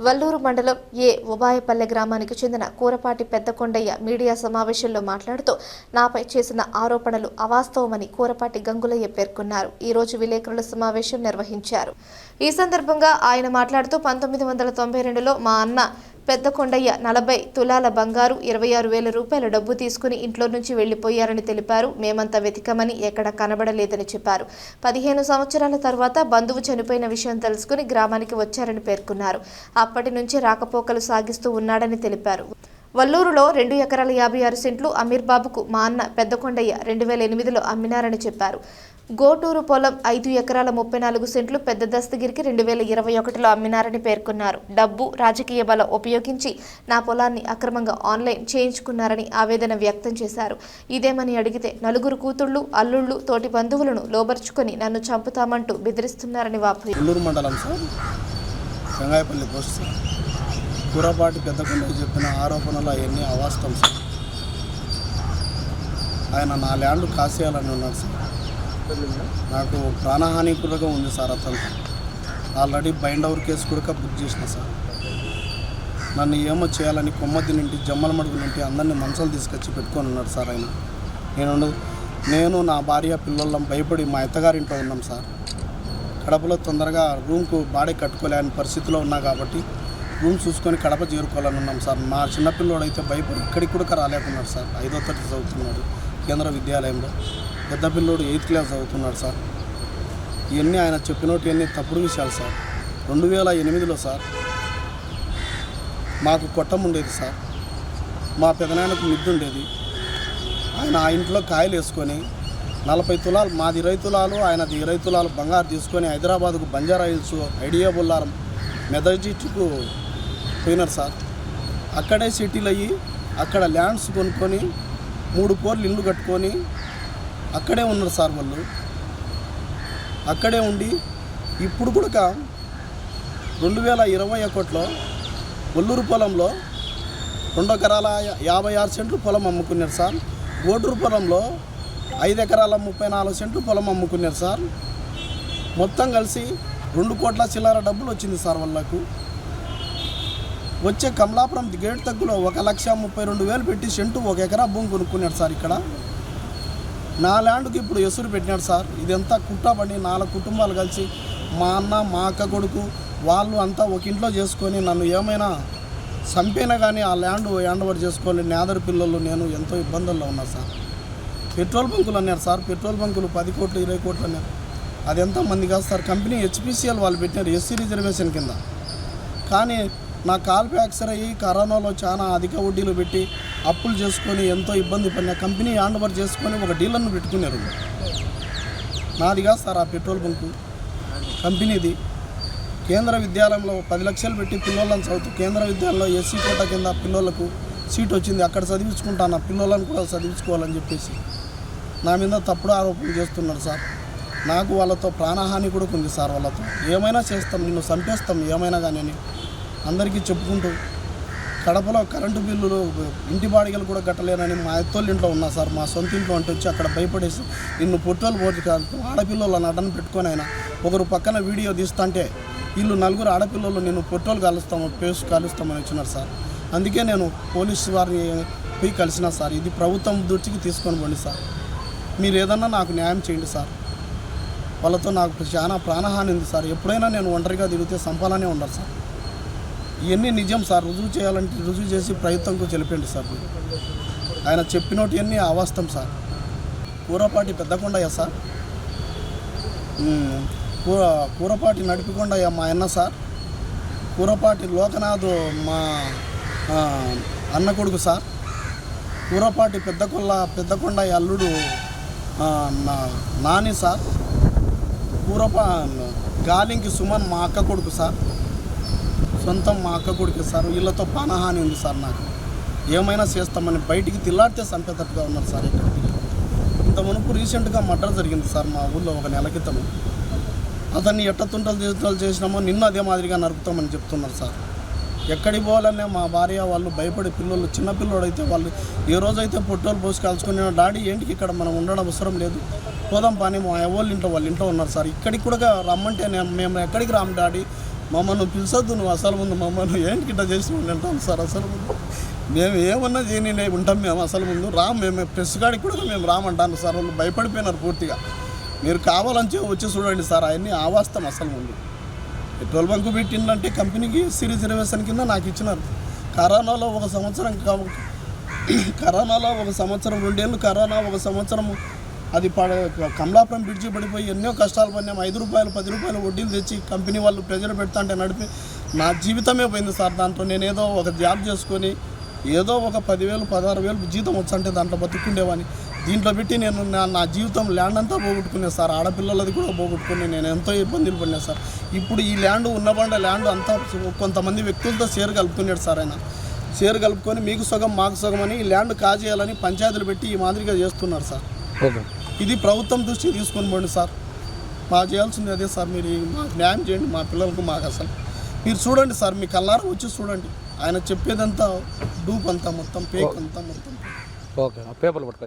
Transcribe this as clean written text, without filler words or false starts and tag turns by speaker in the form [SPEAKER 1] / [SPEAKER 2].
[SPEAKER 1] వల్లూరు మండలం ఉబాయపల్లె గ్రామానికి చెందిన కూరపాటి పెద్దకొండయ్య మీడియా సమావేశంలో మాట్లాడుతూ నాపై చేసిన ఆరోపణలు అవాస్తవమని కూరపాటి గంగులయ్య పేర్కొన్నారు. ఈ రోజు విలేకరుల సమావేశం నిర్వహించారు. ఈ సందర్భంగా ఆయన మాట్లాడుతూ 1992లో మా అన్న పెద్దకొండయ్య 40 తులాల బంగారు 26,000 రూపాయల డబ్బు తీసుకుని ఇంట్లో నుంచి వెళ్లిపోయారని తెలిపారు. మేమంతా వెతికమని ఎక్కడ కనబడలేదని చెప్పారు. 15 సంవత్సరాల తర్వాత బంధువు చనిపోయిన విషయం తెలుసుకుని గ్రామానికి వచ్చారని పేర్కొన్నారు. అప్పటి నుంచి రాకపోకలు సాగిస్తూ ఉన్నాడని తెలిపారు. వల్లూరులో 2 ఎకరాల 56 సెంట్లు అమీర్ బాబుకు మా అన్న పెద్దకొండయ్య 2008లో అమ్మినారని చెప్పారు. గోటూరు పొలం 5 ఎకరాల 34 సెంట్లు పెద్ద దస్తగిరికి 2021లో అమ్మినారని పేర్కొన్నారు. డబ్బు రాజకీయ బలం ఉపయోగించి నా పొలాన్ని అక్రమంగా ఆన్లైన్ చేయించుకున్నారని ఆవేదన వ్యక్తం చేశారు. ఇదేమని అడిగితే 4 కూతుళ్లు అల్లుళ్లు తోటి బంధువులను లోబర్చుకొని నన్ను చంపుతామంటూ బెదిరిస్తున్నారని వాపోయారు.
[SPEAKER 2] కూరపాటి పెద్దకొండయ్య చెప్పిన ఆరోపణలు అవన్నీ అవాస్తవం సార్. ఆయన నా ల్యాండ్ కాసేయాలని ఉన్నాడు సార్. నాకు ప్రాణహాని కూడా ఉంది సార్. అతను ఆల్రెడీ బైండ్ ఓవర్ కేసు కూడా బుక్ చేసిన సార్. నన్ను ఏమో చేయాలని కొమ్మద్ది నుండి జమ్మల మడుగు నుండి అందరినీ మనసులు తీసుకొచ్చి పెట్టుకొని ఉన్నాడు సార్. ఆయన నేను నా భార్య పిల్లలం భయపడి మా అత్తగారింట్లో ఉన్నాం సార్. కడపలో తొందరగా రూమ్కు బాడీ కట్టుకోలేని పరిస్థితిలో ఉన్నా కాబట్టి రూమ్ చూసుకొని కడప చేరుకోవాలని ఉన్నాం సార్. మా చిన్నపిల్లోడు అయితే భయపడి ఇక్కడికి కూడా రాలేకున్నాడు సార్. 5వ తరగతి చదువుతున్నాడు కేంద్ర విద్యాలయంలో. పెద్ద పిల్లోడు 8th క్లాస్ చదువుతున్నాడు సార్. ఇవన్నీ ఆయన చెప్పినట్టు తప్పుడు విషయాలు సార్. 2008లో సార్ మాకు కొట్టం ఉండేది సార్. మా పెదనాయనకు మిద్దు ఉండేది. ఆయన ఆ ఇంట్లో కాయలు వేసుకొని 40 తులాలు, మాది 20 తులాలు, ఆయనది 20 తులాలు బంగారు తీసుకొని హైదరాబాద్కు బంజారా హిల్స్, ఐడియా బొల్లారం, మెదజిట్కు పోయినారు సార్. అక్కడే సెటిల్ అయ్యి అక్కడ ల్యాండ్స్ కొనుక్కొని 3 కోర్లు ఇల్లు కట్టుకొని అక్కడే ఉన్నారు సార్. వాళ్ళు అక్కడే ఉండి ఇప్పుడు కూడా 2021లో వల్లూరు పొలంలో 2 ఎకరాల 56 సెంట్లు పొలం అమ్ముకున్నారు సార్. గోటూరు పొలంలో 5 ఎకరాల 34 సెంట్లు పొలం అమ్ముకున్నారు సార్. మొత్తం కలిసి 2 కోట్ల చిల్లర డబ్బులు వచ్చింది సార్. వాళ్ళకు వచ్చే కమలాపురం గేట్ తగ్గులో 1,32,000 పెట్టి సెంటు 1 ఎకరా భూమి కొనుక్కున్నాడు సార్. ఇక్కడ నా ల్యాండ్కి ఇప్పుడు ఎసురు పెట్టినాడు సార్. ఇదంతా కుట్రపడి 4 కుటుంబాలు కలిసి మా అన్న మా అక్క కొడుకు వాళ్ళు అంతా ఒక ఇంట్లో చేసుకొని నన్ను ఏమైనా చంపైనా కానీ ఆ ల్యాండ్ హ్యాండ్ ఓవర్ చేసుకోవాలి. నేదరు పిల్లలు నేను ఎంతో ఇబ్బందుల్లో ఉన్నా సార్. పెట్రోల్ బంకులు అన్నారు సార్. పెట్రోల్ బంకులు 10 కోట్లు 20 కోట్లు అన్నారు. అది ఎంతమంది కాదు సార్. కంపెనీ HPCL వాళ్ళు పెట్టినారు ఎస్సీ రిజర్వేషన్ కింద. కానీ నా కాల్ ఫ్రాక్చర్ అయ్యి కరోనాలో చాలా అధిక వడ్డీలు పెట్టి అప్పులు చేసుకొని ఎంతో ఇబ్బంది పడిన కంపెనీ హ్యాండ్ ఓవర్ చేసుకొని ఒక డీలర్ను పెట్టుకున్నారు. నాది కాదు సార్ ఆ పెట్రోల్ బంకు, కంపెనీది. కేంద్ర విద్యాలయంలో 10 లక్షలు పెట్టి పిల్లలను చదువుతూ కేంద్ర విద్యాలయంలో ఎస్సీ కోటా కింద పిల్లలకు సీట్ వచ్చింది. అక్కడ చదివించుకుంటాను, పిల్లలను కూడా చదివించుకోవాలని చెప్పేసి నా మీద తప్పుడు ఆరోపణలు చేస్తున్నాడు సార్. నాకు వాళ్ళతో ప్రాణహాని కూడా ఉంది సార్. వాళ్ళతో ఏమైనా చేస్తాం, నిన్ను చంపేస్తాం ఏమైనా కానీ అందరికీ చెప్పుకుంటూ కడపలో కరెంటు బిల్లులు ఇంటి బాడిగలు కూడా కట్టలేనని మా అత్తోళ్ళ ఇంట్లో ఉన్నా సార్. మా సొంత ఇంట్లో అంటే వచ్చి అక్కడ భయపడేసి నిన్ను పొట్టోలు పోటీ కాదు ఆడపిల్లల నటన పెట్టుకొని ఆయన ఒకరు పక్కన వీడియో తీస్తుంటే వీళ్ళు 4 ఆడపిల్లలు నిన్ను పొట్టోలు కాలుస్తాము పేసు కాలుస్తామని వచ్చినారు సార్. అందుకే నేను పోలీసు వారిని పోయి కలిసిన సార్. ఇది ప్రభుత్వం దృష్టికి తీసుకొని పోండి సార్. మీరు ఏదన్నా నాకు న్యాయం చేయండి సార్. వాళ్ళతో నాకు చాలా ప్రాణహాని ఉంది సార్. ఎప్పుడైనా నేను ఒంటరిగా తిరిగితే సంపాలనే ఉండరు సార్. ఇవన్నీ నిజం సార్. రుజువు చేయాలంటే రుజువు చేసి ప్రయత్నంకు తెలిపండి సార్. ఆయన చెప్పినట్టు ఇవన్నీ అవాస్తవం సార్. కూరపాటి పెద్దకొండయ్య సార్, కూరపాటి నడిపికొండయ్య మా అన్న సార్. కూరపాటి లోకనాథ్ మా అన్న కొడుకు సార్. కూరపాటి పెద్దకొండయ్య అల్లుడు నాని సార్. గాలింకి సుమన్ మా అక్క కొడుకు సార్. సొంతం మా అక్క కొడుకు సార్. వీళ్ళతో ప్రాణహాని ఉంది సార్. నాకు ఏమైనా చేస్తామని బయటికి తిల్లాడితే చంపేటట్టుగా ఉన్నారు సార్. ఇక్కడికి ఇంత మునుపు రీసెంట్గా మర్డర్ జరిగింది సార్ మా ఊళ్ళో 1 నెల క్రితం. అతన్ని తుంటలు చేసినామో నిన్ను అదే మాదిరిగా నరుకుతామని చెప్తున్నారు సార్. ఎక్కడికి పోవాలనే మా భార్య వాళ్ళు భయపడి పిల్లలు చిన్నపిల్లోడు అయితే వాళ్ళు ఏ రోజైతే పొట్టోలు పోసి కాల్చుకునే డాడీ ఏంటికి ఇక్కడ మనం ఉండడం అవసరం లేదు పోదాం పని మా వాళ్ళ ఇంట్లో ఉన్నారు సార్. ఇక్కడికి కూడా రమ్మంటే మేము ఎక్కడికి రాము డాడీ మమ్మల్ని పిలిచొద్దు నువ్వు అసలు ముందు మమ్మల్ని ఏంటి గిట్ట చేసి ఉంటాం సార్ అసలు ముందు మేము ఏమన్నా చేయని ఉంటాం మేము అసలు ముందు మేము ప్రెస్ కాడికి కూడా మేము రామంటాను సార్. వాళ్ళు భయపడిపోయినారు పూర్తిగా. మీరు కావాలని వచ్చి చూడండి సార్, అవన్నీ ఆవాస్తాం అసలు ముందు. పెట్రోల్ బంకు పెట్టిందంటే కంపెనీకి ఎస్సీ రిజర్వేషన్ కింద నాకు ఇచ్చినారు. కరోనాలో ఒక సంవత్సరం 2 ఏళ్ళు కరోనా, 1 సంవత్సరం అది కమలాపురం బ్రిడ్జి పడిపోయి ఎన్నో కష్టాలు పడినాం. 5 రూపాయలు 10 రూపాయలు వడ్డీలు తెచ్చి కంపెనీ వాళ్ళు ప్రెజర్ పెడతా అంటే నడిపి నా జీవితమే పోయింది సార్. దాంట్లో నేను ఏదో ఒక జాబ్ చేసుకొని ఏదో ఒక 10,000 16,000 జీతం వచ్చంటే దాంట్లో బతుకుండేవాడిని. దీంట్లో పెట్టి నేను నా జీవితం ల్యాండ్ అంతా పోగొట్టుకునే సార్. ఆడపిల్లలది కూడా పోగొట్టుకుని నేను ఎంతో ఇబ్బందులు పడినా సార్. ఇప్పుడు ఈ ల్యాండ్ ఉన్నబండ ల్యాండ్ అంతా కొంతమంది వ్యక్తులతో షేర్ కలుపుకున్నాడు సార్. ఆయన షేర్ కలుపుకొని మీకు సగం మాకు సగం అని ఈ ల్యాండ్ కాజేయాలని పంచాయతీలు పెట్టి ఈ మాదిరిగా చేస్తున్నారు సార్. ఇది ప్రభుత్వం దృష్టి తీసుకొని పోండి సార్. మాకు చేయాల్సింది అదే సార్. మీరు మాకు న్యాయం చేయండి, మా పిల్లలకు మాకు అసలు మీరు చూడండి సార్, మీ కళ్ళారా వచ్చి చూడండి. ఆయన చెప్పేదంతా డూప్ అంతా మొత్తం పేక్ అంతా మొత్తం.
[SPEAKER 3] ఓకే పేపర్లు పట్టుకో.